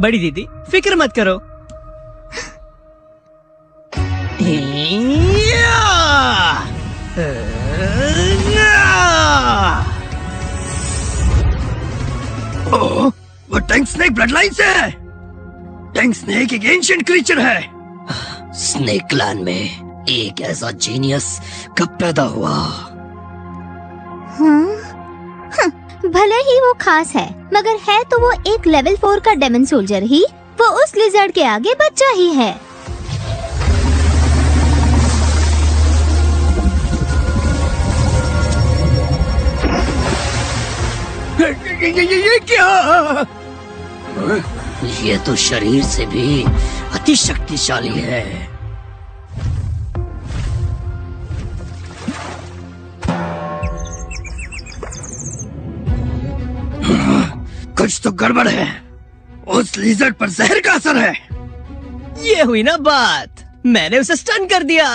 बड़ी दीदी फिक्र मत करो। ओह, वो टैंक स्नेक ब्लड लाइन से है। टैंक स्नेक एक एंशिएंट क्रीचर है। स्नेक क्लैन में एक ऐसा जीनियस कब पैदा हुआ? भले ही वो खास है, मगर है तो वो एक लेवल 4 का डेमन सोल्जर ही। वो उस लिजर्ड के आगे बच्चा ही है। ये क्या? ये तो शरीर से भी अति शक्तिशाली है। कुछ तो गड़बड़ है। उस लिजर्ड पर जहर का असर है। ये हुई ना बात, मैंने उसे स्टन कर दिया।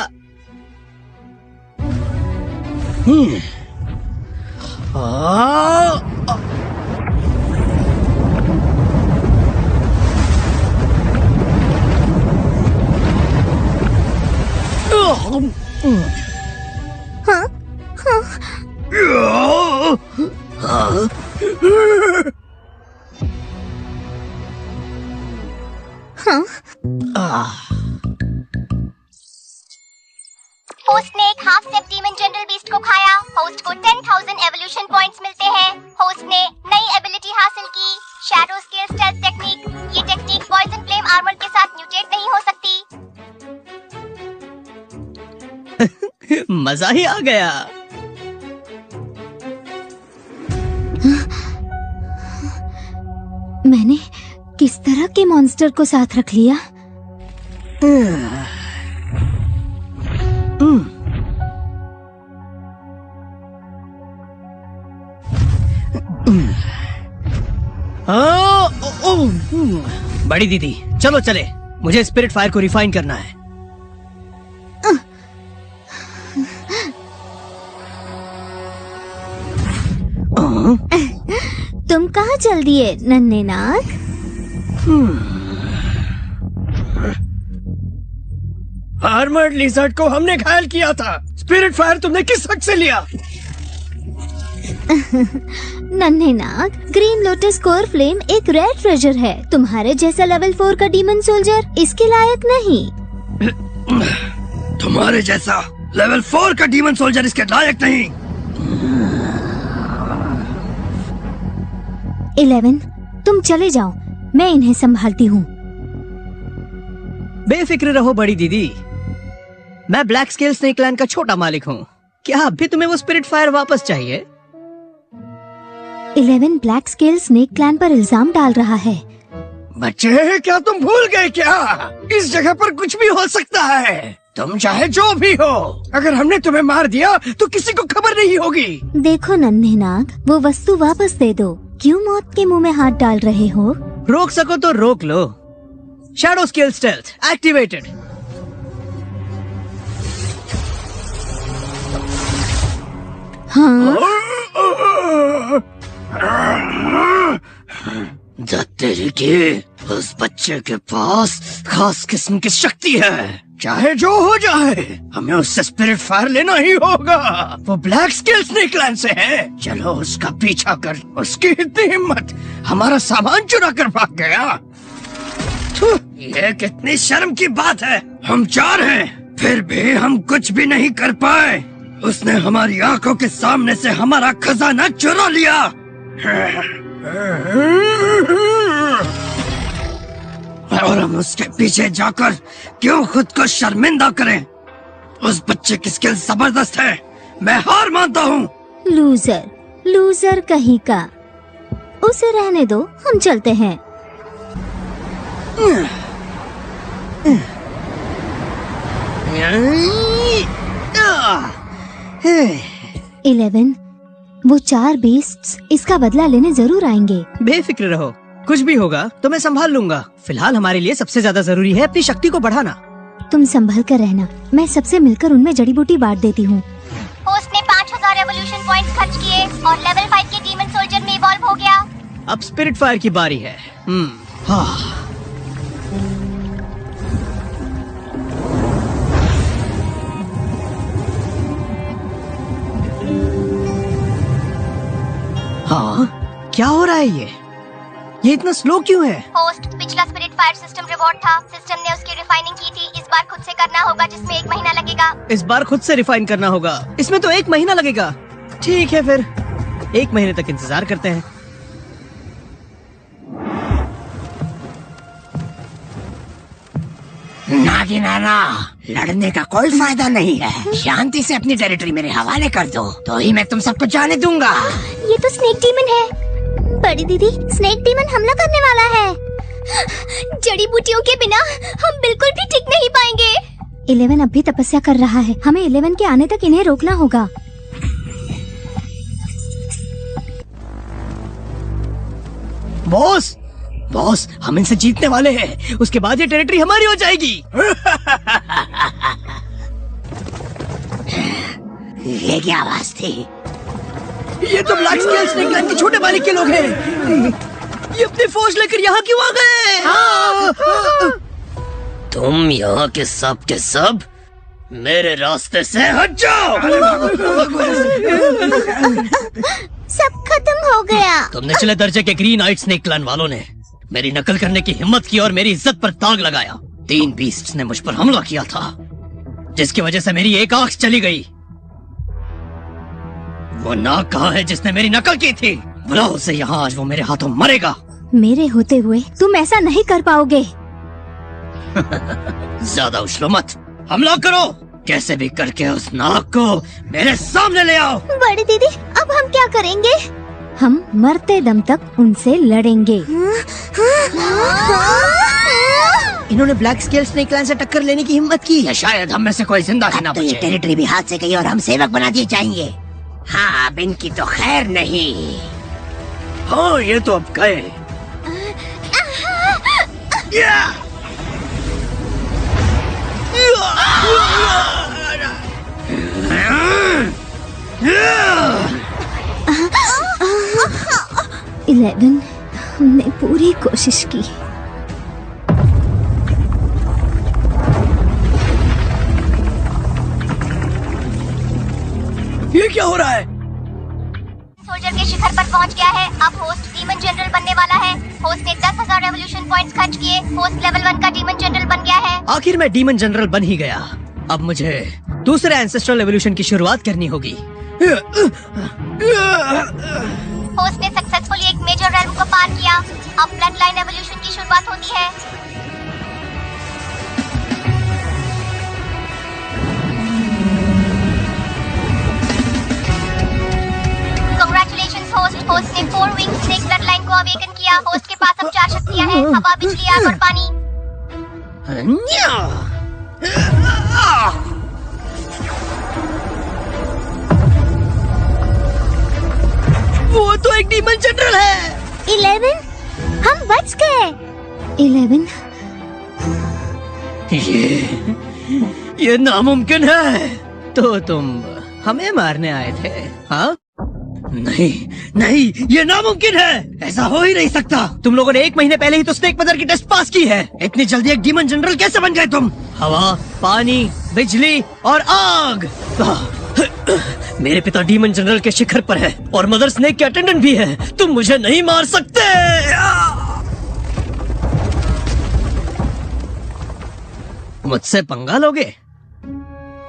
होस्ट ने एक half step demon general beast को खाया। होस्ट को 10,000 एवोल्यूशन पॉइंट्स मिलते हैं। होस्ट ने नई एबिलिटी हासिल की, शैडो स्केल स्टेल्थ टेक्निक। ये टेक्निक पॉइजन फ्लेम आर्मर के साथ म्यूटेट नहीं हो सकती। मजा ही आ गया। मैंने किस तरह के मॉन्स्टर को साथ रख लिया? बड़ी दीदी चलो चले, मुझे स्पिरिट फायर को रिफाइन करना है। तुम कहाँ चल दिए नन्हे नाग? आर्मर्ड लिजर्ड को हमने घायल किया था। स्पिरिट फायर तुमने किस हक से लिया? नन्हे नाग, ग्रीन लोटस कोर फ्लेम एक रेयर ट्रेजर है। तुम्हारे जैसा लेवल 4 का डीमन सोल्जर इसके लायक नहीं। तुम्हारे जैसा लेवल 4 का डीमन सोल्जर इसके लायक नहीं। 11, तुम चले जाओ, मैं इन्हें संभालती हूँ। बेफिक्र रहो बड़ी दीदी, मैं ब्लैक स्केल स्नेक क्लैन का छोटा मालिक हूँ। क्या अब भी तुम्हें वो स्पिरिट फायर वापस चाहिए? 11 ब्लैक स्केल स्नेक क्लैन पर इल्जाम डाल रहा है। बच्चे, क्या तुम भूल गए क्या? इस जगह पर कुछ भी हो सकता है। तुम चाहे जो भी हो, अगर हमने तुम्हें मार दिया तो किसी को खबर नहीं होगी। देखो नन्हे नाग, वो वस्तु वापस दे दो। क्यों मौत के मुंह में हाथ डाल रहे हो? रोक सको तो रोक लो। Shadow scale stealth activated. हाँ? तेरी की उस बच्चे के पास खास किस्म की शक्ति है। चाहे जो हो जाए, हमें उससे स्पिरिट फायर लेना ही होगा। वो ब्लैक स्केल स्नेक क्लैन से है। चलो उसका पीछा कर। उसकी इतनी हिम्मत, हमारा सामान चुरा कर भाग गया। ये कितनी शर्म की बात है। हम 4 हैं, फिर भी हम कुछ भी नहीं कर पाए। उसने हमारी आंखों के सामने से हमारा खजाना चुरा लिया। और हम उसके पीछे जाकर क्यों खुद को शर्मिंदा करें? उस बच्चे की स्किल जबरदस्त है। मैं हार मानता हूँ। लूजर, लूजर कहीं का। उसे रहने दो, हम चलते हैं। 11, वो 4 बीस्ट्स इसका बदला लेने जरूर आएंगे। बेफिक्र रहो, कुछ भी होगा तो मैं संभाल लूंगा। फिलहाल हमारे लिए सबसे ज्यादा जरूरी है अपनी शक्ति को बढ़ाना। तुम संभल कर रहना, मैं सबसे मिलकर उनमें जड़ी बूटी बांट देती हूँ। होस्ट ने 5,000 एवोल्यूशन पॉइंट्स खर्च किए और लेवल 5 के डीमन सोल्जर में इवॉल्व हो गया। अब स्पिरिट फायर की बारी है। हाँ। हाँ, क्या हो रहा है ये इतना स्लो क्यों है? होस्ट, पिछला स्पिरिट फायर सिस्टम रिवॉर्ड था। सिस्टम ने उसकी रिफाइनिंग की थी। इस बार खुद से करना होगा, जिसमें 1 महीना लगेगा। इस बार खुद से रिफाइन करना होगा, इसमें तो 1 महीना लगेगा। ठीक है फिर 1 महीने तक इंतजार करते हैं। नागिनाना, लड़ने का कोई फायदा नहीं है। शांति से अपनी टेरिटरी मेरे हवाले कर दो, तो ही मैं तुम सबको जाने दूंगा। ये तो स्नेक डीमन है। बड़ी दीदी, स्नेक डीमन हमला करने वाला है। जड़ी बूटियों के बिना हम बिल्कुल भी टिक नहीं पाएंगे। 11 अब भी तपस्या कर रहा है। हमें 11 के आने तक इन्हें रोकना होगा। बॉस, बॉस, हम इनसे जीतने वाले हैं। उसके बाद ये टेरिटरी हमारी हो जाएगी। ये क्या आवाज थी? ये तो ब्लैक स्केल स्नेक क्लैन के छोटे मालिक के लोग हैं। ये अपनी फौज लेकर यहाँ क्यों आ गए? तुम यहाँ के सब मेरे रास्ते से हट जाओ। सब खत्म हो गया। तो निचले दर्जे के ग्रीन आइट स्नेक क्लैन वालों ने मेरी नकल करने की हिम्मत की और मेरी इज्जत पर दाग लगाया। 3 बीस्ट्स ने मुझ पर हमला किया था, जिसकी वजह से मेरी एक आंख चली गई। वो नाग कहाँ है जिसने मेरी नकल की थी? बुलाओ उसे यहाँ, आज वो मेरे हाथों मरेगा। मेरे होते हुए तुम ऐसा नहीं कर पाओगे। ज्यादा उछलो मत, हमला करो। कैसे भी करके उस नाग को मेरे सामने ले आओ। बड़ी दीदी, अब हम क्या करेंगे? हम मरते दम तक उनसे लड़ेंगे। इन्होंने ब्लैक स्केल स्नेक क्लैन से टक्कर लेने की हिम्मत की। या शायद हम में से कोई जिंदा ही ना बचे। ये टेरिटरी भी हाथ से गई और हम सेवक बना दिए जाएंगे। हाँ, अब इनकी तो खैर नहीं। हाँ, ये तो अब गए। इलेवन, हमने पूरी कोशिश की। ये क्या हो रहा है? सोल्जर के शिखर पर पहुंच गया है। अब होस्ट डीमन जनरल बनने वाला है। होस्ट ने 10,000 रेवोल्यूशन पॉइंट्स खर्च किए। होस्ट लेवल 1 का डीमन जनरल बन गया है। आखिर मैं डीमन जनरल बन ही गया। अब मुझे दूसरे एंसेस्ट्रल एवोल्यूशन की शुरुआत करनी होगी। होस्ट ने सक्सेसफुली एक मेजर रेल्म को पार किया। अब ब्लड लाइन एवोल्यूशन की शुरुआत होती है। Congratulations host. होस्ट ने 4 विंग स्नेक ब्लड लाइन को अवेकन किया। होस्ट के पास अब 4 शक्तियां हैं: हवा, बिजली, आग और पानी। वो तो एक डीमन जनरल है। 11, हम बच गए। 11, ये नामुमकिन है। तो तुम हमें मारने आए थे? हाँ? नहीं नहीं, ये नामुमकिन है। ऐसा हो ही नहीं सकता। तुम लोगों ने 1 महीने पहले ही तो स्नेक मदर की टेस्ट पास की है। इतनी जल्दी एक डीमन जनरल कैसे बन गए तुम? हवा, पानी, बिजली और आग। मेरे पिता डीमन जनरल के शिखर पर है और मदर स्नेक के अटेंडेंट भी है। तुम मुझे नहीं मार सकते। मुझसे पंगा लोगे?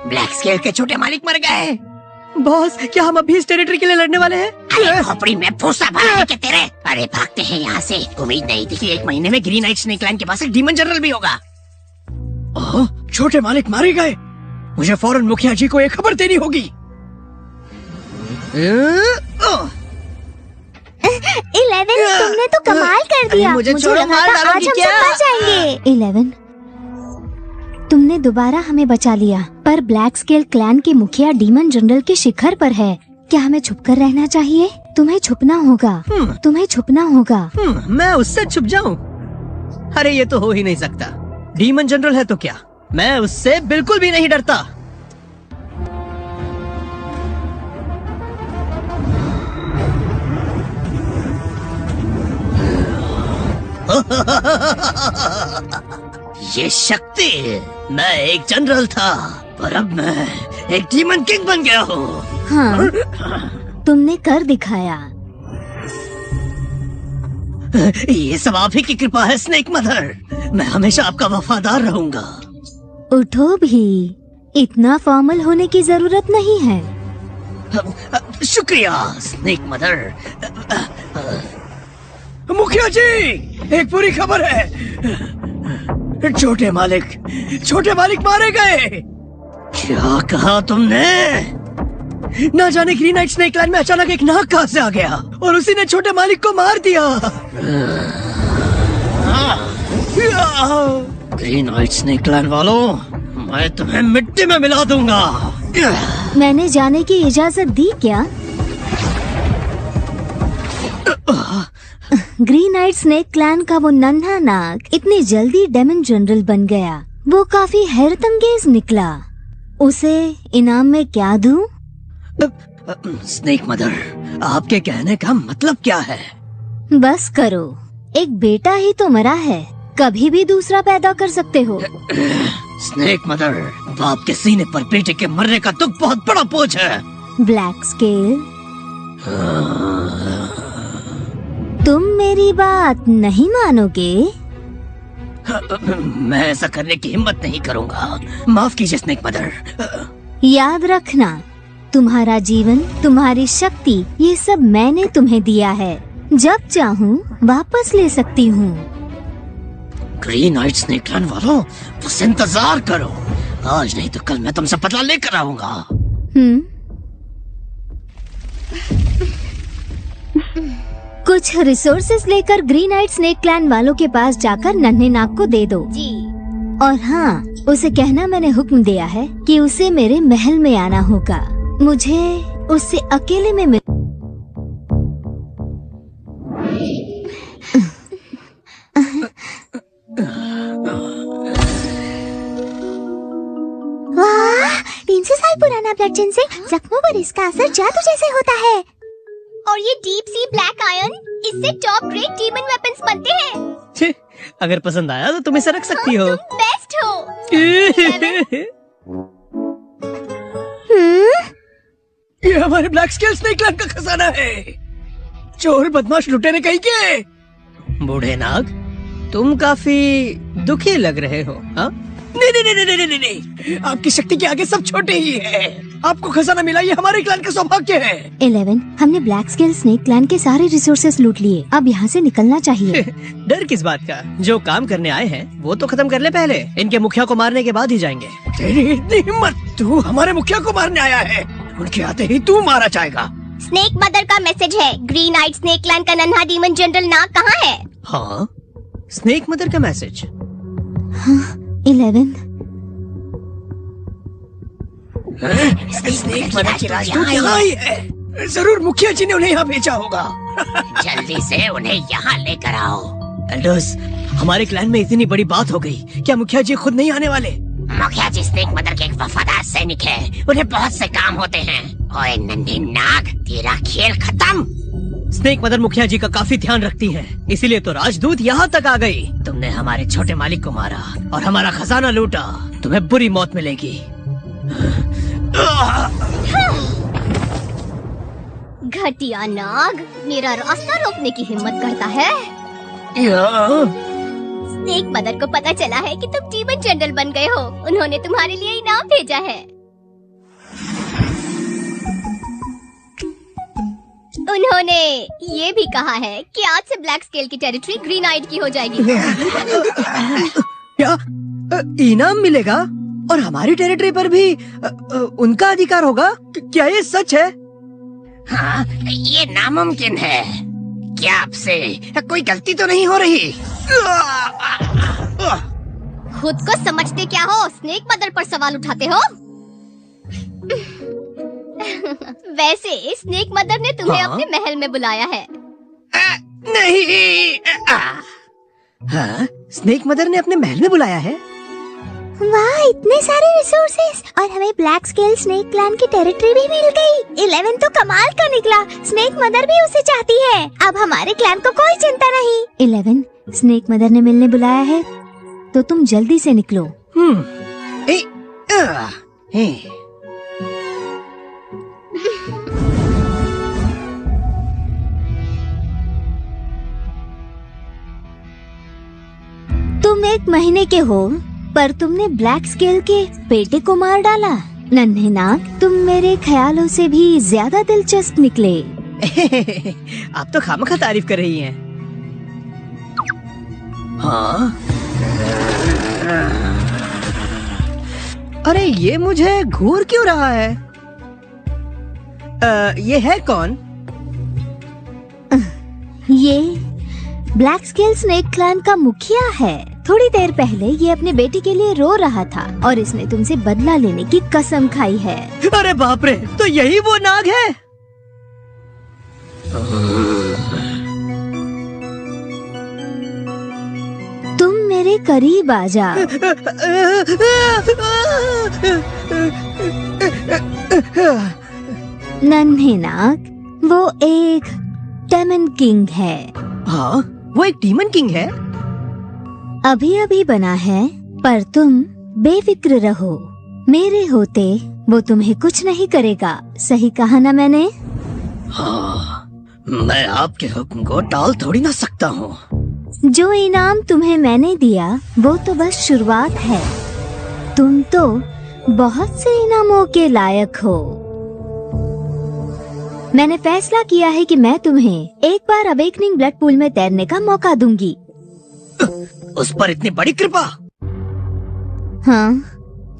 ब्लैक स्केल के छोटे मालिक मर गए। बॉस, क्या हम अभी इस टेरिटरी के लिए लड़ने वाले हैं? अरे खोपड़ी में फूसा भरा है क्या तेरे? अरे भागते हैं यहाँ से। उम्मीद नहीं थी कि 1 महीने में ग्रीन आइट स्नेक क्लैन के पास एक डीमन जनरल भी होगा। ओह, छोटे मालिक मारे गए। मुझे फौरन मुखिया जी को ये खबर देनी होगी। 11, तुमने तो कमाल कर दिया। मुझे छोड़ो, लगा मार था डालोगी आज हम क्या? सब बच जाएंगे। 11, तुमने दोबारा हमें बचा लिया, पर ब्लैक स्केल क्लैन के मुखिया डीमन जनरल के शिखर पर है। क्या हमें छुपकर रहना चाहिए? तुम्हें छुपना होगा। तुम्हें छुपना होगा। मैं उससे छुप जाऊं? अरे ये तो हो ही नहीं सकता। डीमन जनरल है तो क्या, मैं उससे बिल्कुल भी नहीं डरता। ये शक्ति, मैं एक जनरल था पर अब मैं एक डीमन किंग बन गया हूँ। हाँ, तुमने कर दिखाया। ये सब आप ही की कृपा है स्नेक मदर। मैं हमेशा आपका वफादार रहूंगा। उठो भी, इतना फॉर्मल होने की जरूरत नहीं है। शुक्रिया स्नेक मदर। मुखिया जी, एक बुरी खबर है। छोटे मालिक मारे गए। क्या कहा तुमने? ना जाने ग्रीन नाइट स्नेक लैंड में अचानक एक नाग कहां से आ गया और उसी ने छोटे मालिक को मार दिया। ग्रीन नाइट स्नेक लैंड वालों, मैं तुम्हें मिट्टी में मिला दूंगा। मैंने जाने की इजाजत दी क्या? ग्रीन नाइट स्नेक क्लैन का वो नन्हा नाग इतनी जल्दी डेमन जनरल बन गया। वो काफी हैरतअंगेज निकला। उसे इनाम में क्या दूं? स्नेक मदर, आपके कहने का मतलब क्या है? बस करो, एक बेटा ही तो मरा है, कभी भी दूसरा पैदा कर सकते हो। स्नेक मदर, बाप के सीने पर बेटे के मरने का दुख बहुत बड़ा बोझ है। ब्लैक स्केल, तुम मेरी बात नहीं मानोगे? मैं ऐसा करने की हिम्मत नहीं करूंगा। माफ कीजिए स्नेक मदर। याद रखना, तुम्हारा जीवन, तुम्हारी शक्ति, ये सब मैंने तुम्हें दिया है। जब चाहूँ वापस ले सकती हूँ। ग्रीन नाइट स्नेक लैंड वालों, बस इंतजार करो। आज नहीं तो कल मैं तुमसे बदला लेकर आऊंगा। कुछ रिसोर्सेज लेकर ग्रीन नाइट स्नेक क्लैन वालों के पास जाकर नन्हे नाग को दे दो। जी। और हाँ, उसे कहना मैंने हुक्म दिया है कि उसे मेरे महल में आना होगा। मुझे उससे अकेले में मिल। वाह, 300 साल पुराना ब्लड जिन से जख्मों पर इसका असर जादू जैसे होता है। और ये डीप सी ब्लैक आयरन, इससे टॉप ग्रेड डीमन वेपन्स बनते हैं। अगर पसंद आया तो तुम इसे रख सकती हो। तुम बेस्ट हो। ये हमारे ब्लैक स्केल स्नेक लैंड का खजाना है। चोर बदमाश लुटेरे कहीं के। बूढ़े नाग, तुम काफी दुखी लग रहे हो। हाँ? नहीं, आपकी शक्ति के आगे सब छोटे ही है। आपको खजाना मिला, ये हमारे क्लैन का सौभाग्य है। 11, हमने ब्लैक स्केल स्नेक क्लैन के सारे रिसोर्सेस लूट लिए। अब यहाँ से निकलना चाहिए। डर किस बात का? जो काम करने आए हैं वो तो खत्म कर ले पहले। इनके मुखिया को मारने के बाद ही जाएंगे। तेरी इतनी हिम्मत, तू हमारे मुखिया को मारने आया है। उनके आते ही तू मारा जाएगा। स्नेक मदर का मैसेज है, ग्रीन नाइट स्नेक क्लैन का नन्हा डीमन जनरल नाग कहाँ है? हाँ, स्नेक मदर का मैसेज। 11, स्नेक मदर की राजदूत यहाँ ही है। जरूर मुखिया जी ने उन्हें यहाँ भेजा होगा। जल्दी से उन्हें यहाँ लेकर आओ। एल्डर्स, हमारे क्लैन में इतनी बड़ी बात हो गई, क्या मुखिया जी खुद नहीं आने वाले? मुखिया जी स्नेक मदर के एक वफादार सैनिक है, उन्हें बहुत से काम होते हैं। ओए नन्ही नाग, तेरा खेल खत्म। स्नेक मदर मुखिया जी का काफी ध्यान रखती है, इसीलिए तो राजदूत यहाँ तक आ गई। तुमने हमारे छोटे मालिक को मारा और हमारा खजाना लूटा, तुम्हें बुरी मौत मिलेगी। घटिया नाग, मेरा रास्ता रोकने की हिम्मत करता है। स्नेक मदर को पता चला है कि तुम डीमन जनरल बन गए हो। उन्होंने तुम्हारे लिए इनाम भेजा है। उन्होंने ये भी कहा है कि आज से ब्लैक स्केल की टेरिटरी ग्रीन आइड की हो जाएगी। क्या इनाम मिलेगा? और हमारी टेरिटरी पर भी उनका अधिकार होगा? क्या ये सच है? हाँ, ये नामुमकिन है। क्या आपसे कोई गलती तो नहीं हो रही? खुद को समझते क्या हो? स्नेक मदर पर सवाल उठाते हो। वैसे स्नेक मदर ने तुम्हें अपने महल में बुलाया है। नहीं। हाँ, स्नेक मदर ने अपने महल में बुलाया है। वाह, इतने सारे रिसोर्सेस, और हमें ब्लैक स्केल स्नेक क्लैन की टेरिटरी भी मिल गई। 11 तो कमाल का निकला। स्नेक मदर भी उसे चाहती है। अब हमारे क्लैन को कोई चिंता नहीं। 11, स्नेक मदर ने मिलने बुलाया है, तो तुम जल्दी से निकलो। ए, आ, ए, तुम 1 महीने के हो, पर तुमने ब्लैक स्केल के बेटे को मार डाला। नन्हे नाग, तुम मेरे ख्यालों से भी ज्यादा दिलचस्प निकले। आप तो खामखा तारीफ कर रही हैं। हाँ, अरे ये मुझे घूर क्यों रहा है? ये है कौन? ये ब्लैक स्केल स्नेक क्लैन का मुखिया है। थोड़ी देर पहले ये अपने बेटी के लिए रो रहा था और इसने तुमसे बदला लेने की कसम खाई है। अरे बाप रे, तो यही वो नाग है? तुम मेरे करीब आ जा। नन्हे नाग, वो एक डेमन किंग है। हाँ, वो एक डीमन किंग है। अभी अभी बना है, पर तुम बेफिक्र रहो। मेरे होते वो तुम्हें कुछ नहीं करेगा। सही कहा ना मैंने? हाँ, मैं आपके हुक्म को टाल थोड़ी ना सकता हूँ। जो इनाम तुम्हें मैंने दिया वो तो बस शुरुआत है। तुम तो बहुत से इनामों के लायक हो। मैंने फैसला किया है कि मैं तुम्हें एक बार अवेकनिंग ब्लड पूल में तैरने का मौका दूंगी। उस पर इतनी बड़ी कृपा? हाँ,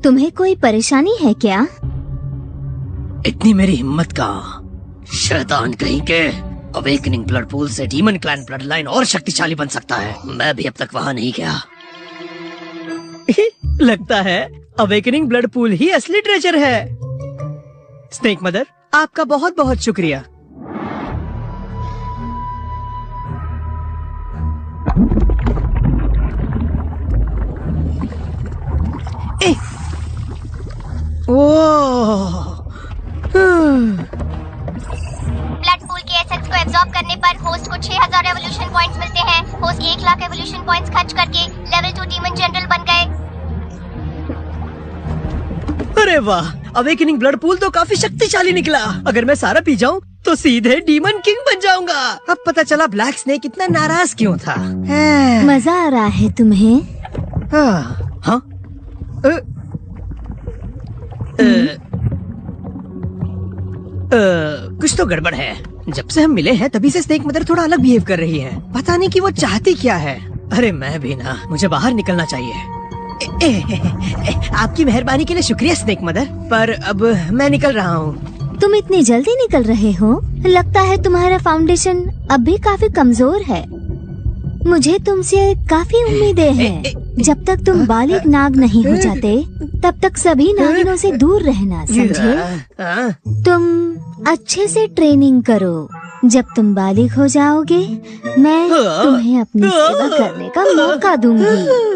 तुम्हें कोई परेशानी है क्या? इतनी मेरी हिम्मत का? शैतान कहीं के। अवेकनिंग ब्लड पूल से डीमन क्लैन ब्लड लाइन और शक्तिशाली बन सकता है। मैं भी अब तक वहाँ नहीं गया। लगता है अवेकनिंग ब्लड पूल ही असली ट्रेजर है। स्नेक मदर, आपका बहुत बहुत शुक्रिया। ब्लड पूल के एसेट्स को एब्जॉर्ब करने पर होस्ट को 6000 एवोल्यूशन पॉइंट्स मिलते हैं। होस्ट 1 लाख एवोल्यूशन पॉइंट्स खर्च करके लेवल 2 डीमन जनरल बन गए। अरे वाह, अवेकनिंग ब्लड पूल तो काफी शक्तिशाली निकला। अगर मैं सारा पी जाऊं तो सीधे डीमन किंग बन जाऊंगा। अब पता चला ब्लैक स्नेक इतना नाराज क्यों था। मजा आ रहा है तुम्हें? हाँ? कुछ तो गड़बड़ है। जब से हम मिले हैं तभी से स्नेक मदर थोड़ा अलग बिहेव कर रही है। पता नहीं कि वो चाहती क्या है। अरे मैं भी ना, मुझे बाहर निकलना चाहिए। आपकी मेहरबानी के लिए शुक्रिया स्नेक मदर, पर अब मैं निकल रहा हूँ। तुम इतनी जल्दी निकल रहे हो? लगता है तुम्हारा फाउंडेशन अब भी काफी कमजोर है। मुझे तुमसे काफी उम्मीदें हैं। जब तक तुम बालिग नाग नहीं हो जाते तब तक सभी नागिनों से दूर रहना, समझे? तुम अच्छे से ट्रेनिंग करो। जब तुम बालिग हो जाओगे मैं तुम्हें अपनी सेवा करने का मौका दूंगी।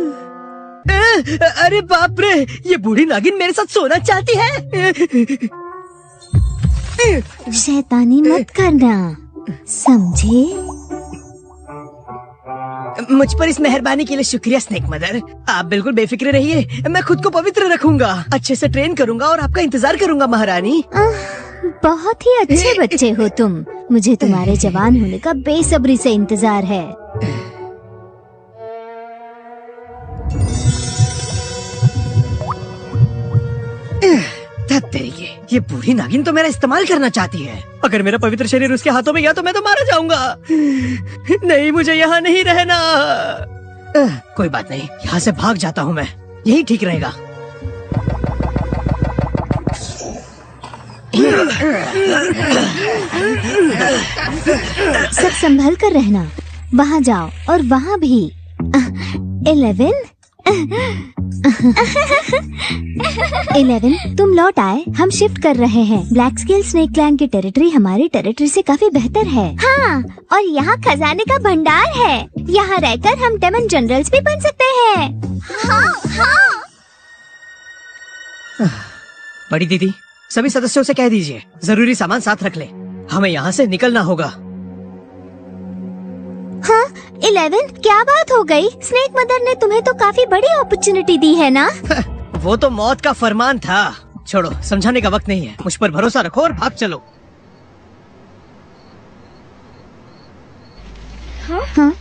अरे बाप रे, ये बूढ़ी नागिन मेरे साथ सोना चाहती है। शैतानी मत करना, समझे? मुझ पर इस मेहरबानी के लिए शुक्रिया स्नेक मदर। आप बिल्कुल बेफिक्र रहिए, मैं खुद को पवित्र रखूंगा, अच्छे से ट्रेन करूंगा और आपका इंतजार करूंगा महारानी। बहुत ही अच्छे बच्चे हो तुम। मुझे तुम्हारे जवान होने का बेसब्री से इंतजार है। ये बूढ़ी नागिन तो मेरा इस्तेमाल करना चाहती है। अगर मेरा पवित्र शरीर उसके हाथों में गया तो मैं तो मारा जाऊंगा। नहीं, मुझे यहाँ नहीं रहना। कोई बात नहीं, यहाँ से भाग जाता हूँ मैं, यही ठीक रहेगा। सब संभल कर रहना। वहाँ जाओ और वहाँ भी। 11 तुम लौट आए। हम शिफ्ट कर रहे हैं। ब्लैक स्केल स्नेक क्लैन की टेरिटरी हमारी टेरिटरी से काफी बेहतर है। हाँ, और यहाँ खजाने का भंडार है। यहाँ रहकर हम डेमन जनरल्स भी बन सकते हैं। हाँ, हाँ। बड़ी दीदी, सभी सदस्यों से कह दीजिए जरूरी सामान साथ रख ले। हमें यहाँ से निकलना होगा। हाँ, 11 क्या बात हो गई? स्नेक मदर ने तुम्हें तो काफी बड़ी अपॉर्चुनिटी दी है ना? वो तो मौत का फरमान था। छोड़ो, समझाने का वक्त नहीं है। मुझ पर भरोसा रखो और भाग चलो। हाँ?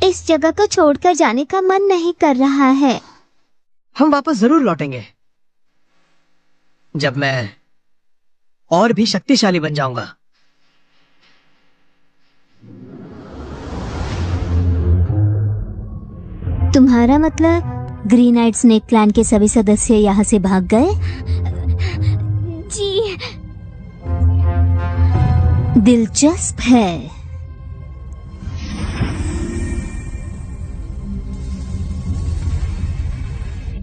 इस जगह को छोड़कर जाने का मन नहीं कर रहा है। हम वापस जरूर लौटेंगे जब मैं और भी शक्तिशाली बन जाऊंगा। तुम्हारा मतलब ग्रीन आइड स्नेक क्लैन के सभी सदस्य यहाँ से भाग गए? जी। दिलचस्प है।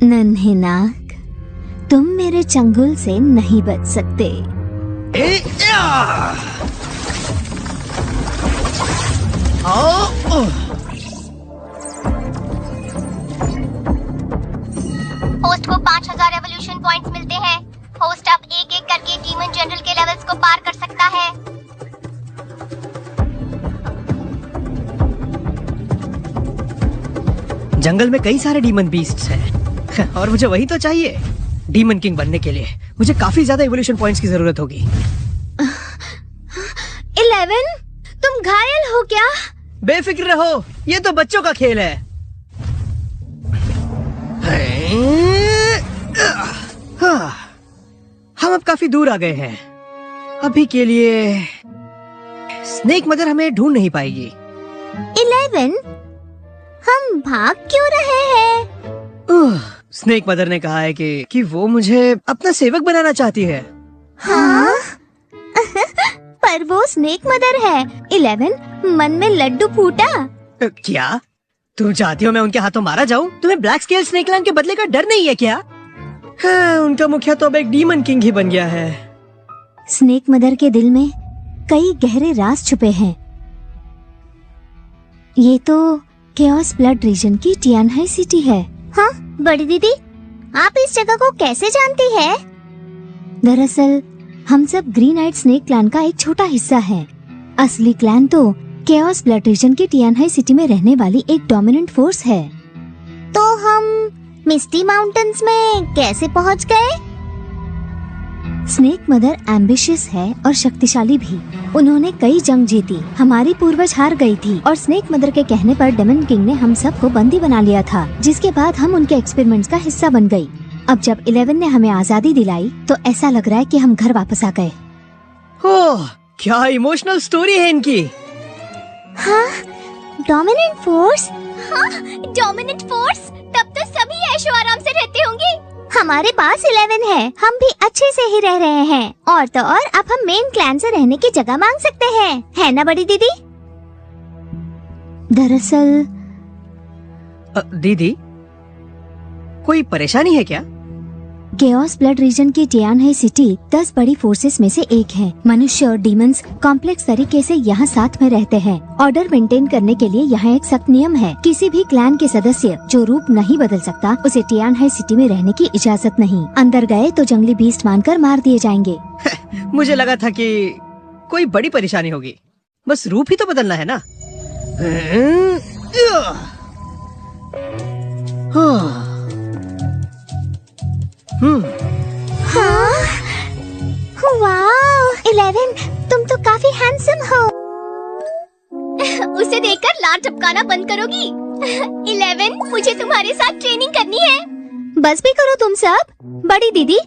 नन्हे नाग, तुम मेरे चंगुल से नहीं बच सकते। होस्ट को 5000 एवोल्यूशन पॉइंट्स मिलते हैं। होस्ट अब एक एक करके डीमन जनरल के लेवल्स को पार कर सकता है। जंगल में कई सारे डीमन बीस्ट्स हैं और मुझे वही तो चाहिए। डीमन किंग बनने के लिए मुझे काफी ज्यादा इवोल्यूशन पॉइंट्स की जरूरत होगी। 11, तुम घायल हो क्या? बेफिक्र रहो, ये तो बच्चों का खेल है। हम अब काफी दूर आ गए हैं। अभी के लिए स्नेक मदर हमें ढूंढ नहीं पाएगी। 11, हम भाग क्यों रहे हैं? स्नेक मदर ने कहा है कि वो मुझे अपना सेवक बनाना चाहती है। हाँ? पर वो स्नेक मदर है। 11, मन में लड्डू फूटा। क्या तुम चाहती हो मैं उनके हाथों मारा जाऊं? तुम्हें ब्लैक स्केल स्नेक क्लैन के बदले का डर नहीं है क्या? हाँ, उनका मुखिया तो अब एक डीमन किंग ही बन गया है। स्नेक मदर के दिल में कई गहरे राज छुपे हैं। ये तो केओस ब्लड रीजन की टियानहाई सिटी है। हाँ बड़ी दीदी, आप इस जगह को कैसे जानती है? दरअसल हम सब ग्रीन आइड स्नेक क्लैन का एक छोटा हिस्सा है। असली क्लैन तो केओस ब्लड रीजन की टियानहाई सिटी में रहने वाली एक डोमिनेंट फोर्स है। तो हम मिस्टी माउंटेन्स में कैसे पहुंच गए? स्नेक मदर एम्बिशियस है और शक्तिशाली भी। उन्होंने कई जंग जीती। हमारी पूर्वज हार गई थी और स्नेक मदर के कहने पर डेमन किंग ने हम सबको बंदी बना लिया था, जिसके बाद हम उनके एक्सपेरिमेंट्स का हिस्सा बन गई। अब जब 11 ने हमें आजादी दिलाई तो ऐसा लग रहा है कि हम घर वापस आ गए। ओह, क्या इमोशनल स्टोरी है इनकी। हाँ, डोमिनेंट फोर्स। हाँ, डोमिनेंट फोर्स। तब तो सभी ऐशो आराम से रहते होंगे। हमारे पास 11 है, हम भी अच्छे से ही रह रहे हैं। और तो और अब हम मेन क्लैन से रहने की जगह मांग सकते हैं, है ना बड़ी दीदी? दरअसल दीदी, कोई परेशानी है क्या? केओस ब्लड रीजन की टियानहाई सिटी 10 बड़ी फोर्सेस में से एक है। मनुष्य और डीमंस कॉम्प्लेक्स तरीके से यहाँ साथ में रहते हैं। ऑर्डर मेंटेन करने के लिए यहाँ एक सख्त नियम है। किसी भी क्लैन के सदस्य जो रूप नहीं बदल सकता, उसे टियानहाई सिटी में रहने की इजाजत नहीं। अंदर गए तो जंगली बीस्ट मानकर मार दिए जाएंगे। मुझे लगा था कि कोई बड़ी परेशानी होगी। बस रूप ही तो बदलना है ना। हाँ? वाओ, 11, तुम तो काफी हैंडसम हो। उसे देखकर लार टपकाना बंद करोगी? 11, मुझे तुम्हारे साथ ट्रेनिंग करनी है। बस भी करो तुम सब। बड़ी दीदी,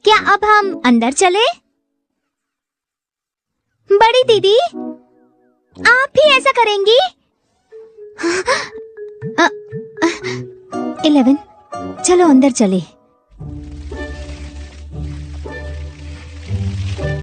क्या अब हम अंदर चले? बड़ी दीदी, आप भी ऐसा करेंगी? 11, चलो अंदर चले।